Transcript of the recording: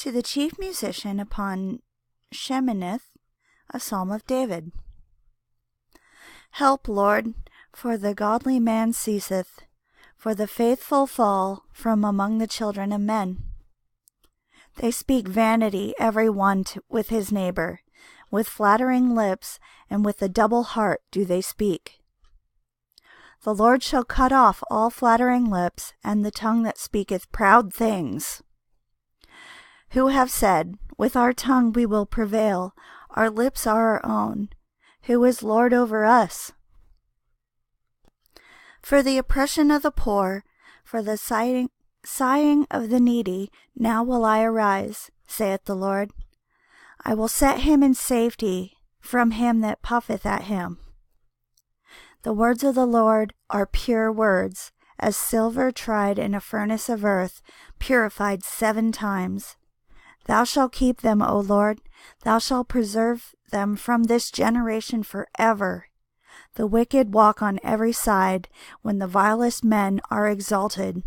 To the chief musician upon Sheminith, a psalm of David. Help, Lord, for the godly man ceaseth, for the faithful fall from among the children of men. They speak vanity every one with his neighbor, with flattering lips, and with a double heart do they speak. The Lord shall cut off all flattering lips, and the tongue that speaketh proud things. Who have said, with our tongue we will prevail, our lips are our own. Who is Lord over us? For the oppression of the poor, for the sighing of the needy, now will I arise, saith the Lord. I will set him in safety from him that puffeth at him. The words of the Lord are pure words, as silver tried in a furnace of earth, purified 7 times. Thou shalt keep them, O Lord, thou shalt preserve them from this generation forever. The wicked walk on every side, when the vilest men are exalted.